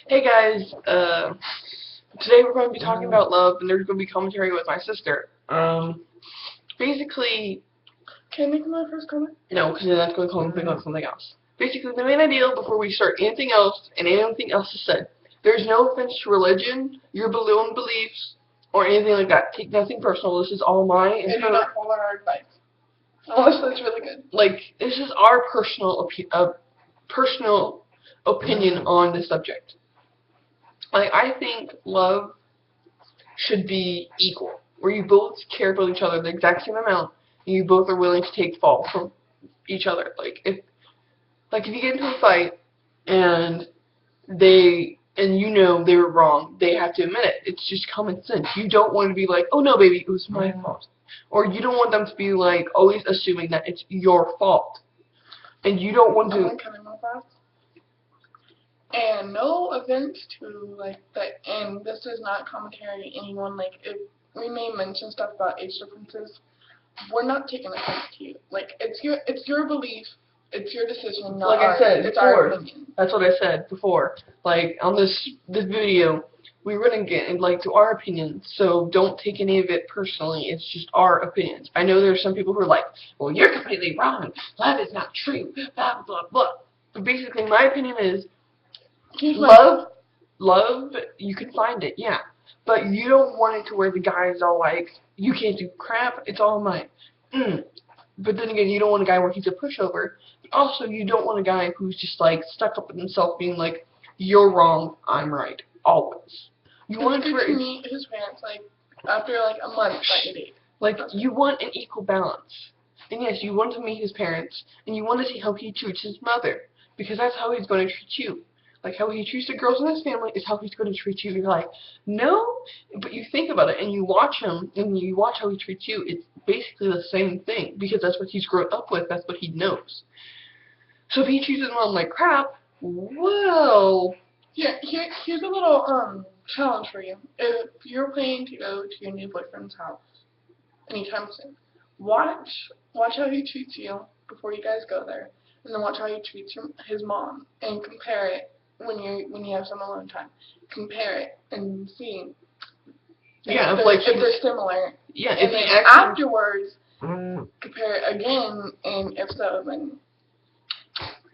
Hey guys, today we're going to be talking about love, and there's going to be commentary with my sister. Basically, Can I make my first comment? no, because that's going to comment on something else. Basically, the main idea before we start anything else, and anything else is said, there's no offense to religion, your own beliefs, or anything like that. Take nothing personal. This is all mine. And do not follow our advice. Unless that's really good. Like, this is our personal opinion on the subject. Like, I think love should be equal, where you both care about each other the exact same amount, and you both are willing to take fault from each other. Like if you get into a fight and you know they were wrong, they have to admit it. It's just common sense. You don't want to be like, oh no, baby, it was my fault, or you don't want them to be like always assuming that it's your fault, and you don't want to. And no offense to like that, and this is not commentary to anyone. Like if we may mention stuff about age differences, we're not taking offense to you. Like it's your belief, it's your decision. Not like I said it's before, our opinion. That's what I said before. Like on this video, we're gonna get into our opinions, so don't take any of it personally. It's just our opinions. I know there's some people who are like, well, you're completely wrong. Love is not true. Blah blah blah. But basically, my opinion is. Love, you can find it, yeah. But you don't want it to where the guy is all like, you can't do crap, it's all mine. But then again, you don't want a guy where he's a pushover. But also, you don't want a guy who's just like stuck up with himself being like, you're wrong, I'm right, always. You want to meet his parents like after like a month that you date. Like, you want an equal balance. And yes, you want to meet his parents, and you want to see how he treats his mother. Because that's how he's going to treat you. Like, how he treats the girls in his family is how he's going to treat you. You're like, no? But you think about it, and you watch him, and you watch how he treats you. It's basically the same thing, because that's what he's grown up with. That's what he knows. So if he treats his mom like crap, well... Yeah, here's a little challenge for you. If you're planning to go to your new boyfriend's house anytime soon, watch how he treats you before you guys go there, and then watch how he treats his mom, and compare it. When you have some alone time, compare it and see. Yeah, if they're similar. Yeah, and then afterwards compare it again, and if so, then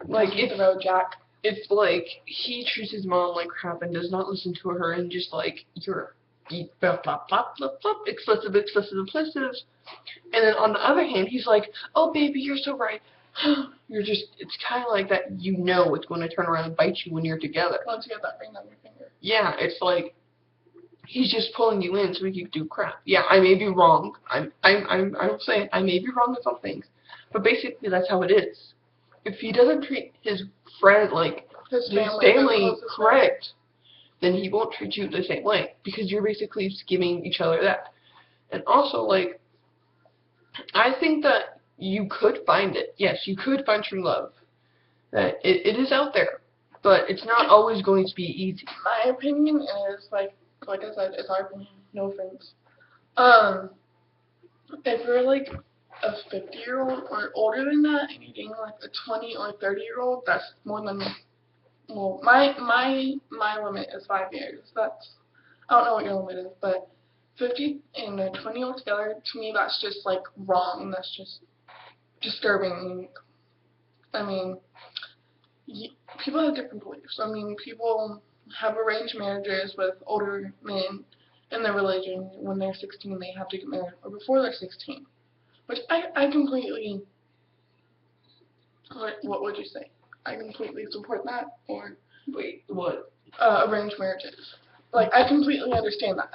like hit the road, Jack. It's like he treats his mom like crap and does not listen to her, and just like you're blah blah blah blah blah explicit, and then on the other hand, he's like, oh baby, you're so right. It's kind of like that, you know it's going to turn around and bite you when you're together. Once you get that ring on your finger. Yeah, it's like, he's just pulling you in so he can do crap. Yeah, I may be wrong. I'm saying I may be wrong with some things. But basically, that's how it is. If he doesn't treat his friend, like, his family correct, then he won't treat you the same way. Because you're basically giving each other that. And also, like, I think that you could find it. Yes, you could find true love. That it is out there, but it's not always going to be easy. My opinion is like I said, it's our opinion. No offense. If you're like a 50-year-old or older than that, and you're dating like a 20 or 30-year-old, that's more than. Well, my limit is 5 years. That's, I don't know what your limit is, but 50 and a 20-year-old together, to me, that's just like wrong, and that's just disturbing. I mean, people have different beliefs. I mean, people have arranged marriages with older men in their religion. When they're 16, they have to get married, or before they're 16. Which I completely, what would you say? I completely support that, or... Wait, what? Arranged marriages. Like, I completely understand that.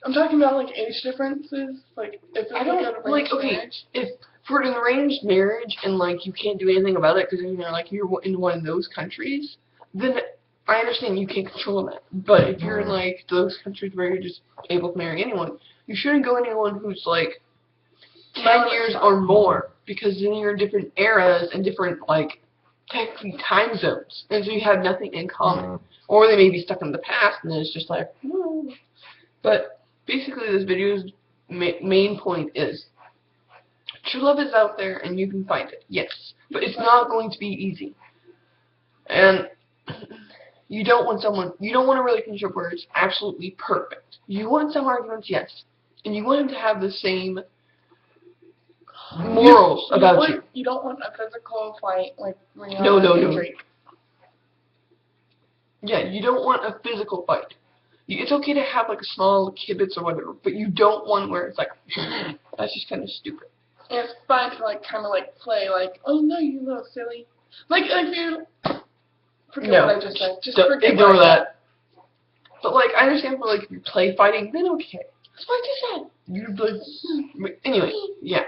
I'm talking about, like, age differences. Like, if I don't, like, okay, marriage, if for an arranged marriage and, like, you can't do anything about it because, you know, like, you're in one of those countries, then I understand you can't control that. But if you're in, like, those countries where you're just able to marry anyone, you shouldn't go anyone who's, like, 10 years or more, because then you're in different eras and different, like, technically time zones, and so you have nothing in common. Or they may be stuck in the past, and then it's just like, no. But basically, this video's main point is, true love is out there, and you can find it, yes. But it's not going to be easy. And You don't want a relationship where it's absolutely perfect. You want some arguments, yes. And you want him to have the same morals about you. You don't want a physical fight like Rihanna No. and Drake. Yeah, you don't want a physical fight. It's okay to have like a small kibitz or whatever, but you don't want where it's like, that's just kind of stupid. And it's fine to like kind of like play like, oh no, you little silly. Like if you forget what I just said, just forget ignore that. But like I understand for like if you play fighting, then okay. That's what I just said. You like anyway, yeah.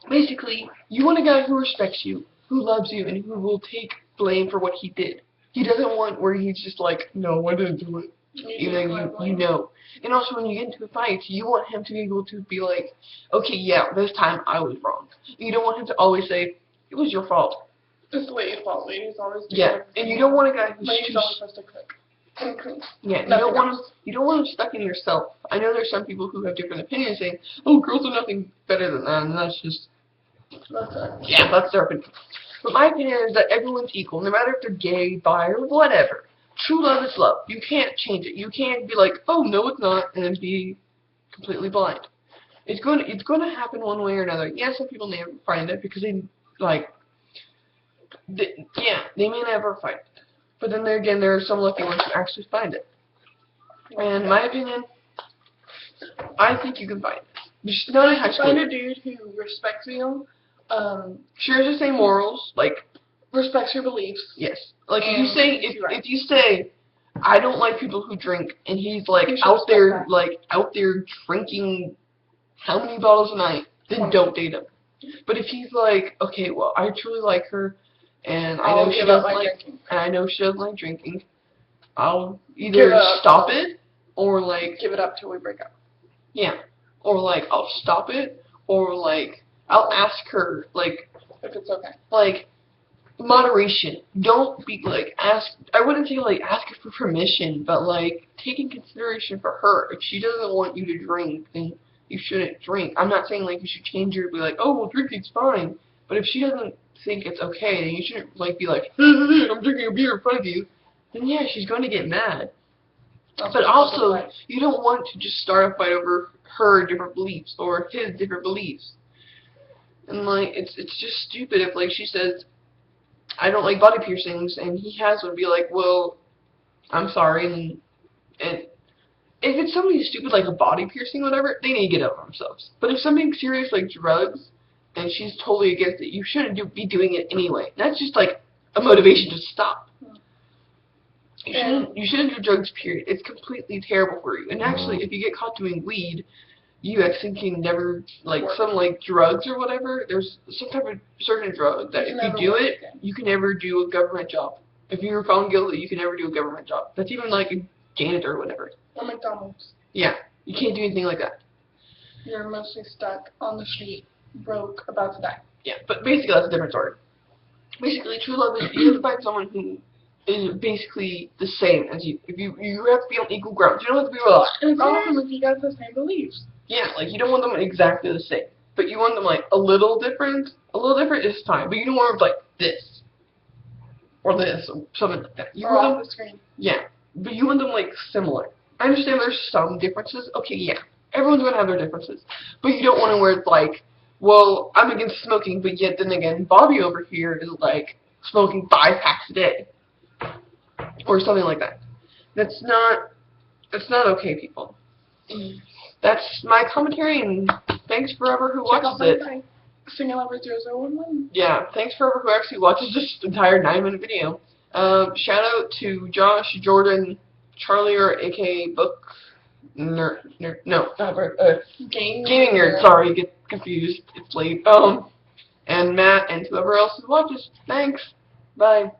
Basically, you want a guy who respects you, who loves you, and who will take blame for what he did. He doesn't want where he's just like, no, I didn't do it. Even though you know. And also when you get into a fight, you want him to be able to be like, okay, yeah, this time I was wrong. You don't want him to always say, it was your fault. It's the lady's fault. Ladies always do. Yeah, and you don't want a guy who's ladies always supposed to cook. Yeah, you don't want him stuck in yourself. I know there's some people who have different opinions saying, oh, girls are nothing better than that, and that's just that's their opinion. But my opinion is that everyone's equal, no matter if they're gay, bi, or whatever. True love is love. You can't change it. You can't be like, oh no, it's not, and then be completely blind. It's going to happen one way or another. Yes, some people never find it because they they may never find it. But then again, there are some lucky ones who actually find it. And in my opinion, I think you can find it. Just not in high school. Find a dude who respects you. Shares the same morals, like respects your beliefs. Yes. Like if you say I don't like people who drink, and he's like out there drinking how many bottles a night, then don't date him. But if he's like, okay, well, I truly like her, and I know she doesn't like drinking, I'll either stop it or like give it up till we break up. Yeah. Or like I'll stop it, or like I'll ask her like if it's okay. Like moderation. Don't be like I wouldn't say like ask her for permission, but like take in consideration for her. If she doesn't want you to drink, then you shouldn't drink. I'm not saying like you should change her to be like, oh well, drinking's fine. But if she doesn't think it's okay, then you shouldn't like be like, I'm drinking a beer in front of you. Then yeah, she's going to get mad. But also, you don't want to just start a fight over her different beliefs or his different beliefs. And like it's just stupid if like she says, I don't like body piercings, and he has one, be like, well, I'm sorry, and if it's something stupid like a body piercing or whatever, they need to get over themselves. But if something serious like drugs, and she's totally against it, you shouldn't be doing it anyway. That's just like a motivation to stop. You shouldn't do drugs, period. It's completely terrible for you. And actually, if you get caught doing weed, you actually can never, like, some, like, drugs or whatever, there's some type of certain drug that if you do it, you can never do a government job. If you're found guilty, you can never do a government job. That's even, like, a janitor or whatever. Or McDonald's. Yeah. You can't do anything like that. You're mostly stuck on the street, broke, about to die. Yeah, but basically that's a different story. Basically, true love is you have to find someone who is basically the same as you. If you have to be on equal ground. You don't have to be relaxed. And it's awesome if you guys have the same beliefs. Yeah, like you don't want them exactly the same, but you want them like a little different. A little different is fine, but you don't want them like this or this or something like that. You want them, the screen. Yeah, but you want them like similar. I understand there's some differences. Okay, yeah, everyone's gonna have their differences, but you don't want to where it's like, well, I'm against smoking, but yet then again, Bobby over here is like smoking 5 packs a day, or something like that. That's not okay, people. That's my commentary, and thanks forever who watches it. Single Lover 0011. Yeah, thanks forever who actually watches this entire 9-minute video. Shout out to Josh, Jordan, Charlie, or aka Book Nerd. No, Gaming Nerd. Sorry, get confused. It's late. And Matt and whoever else who watches. Thanks. Bye.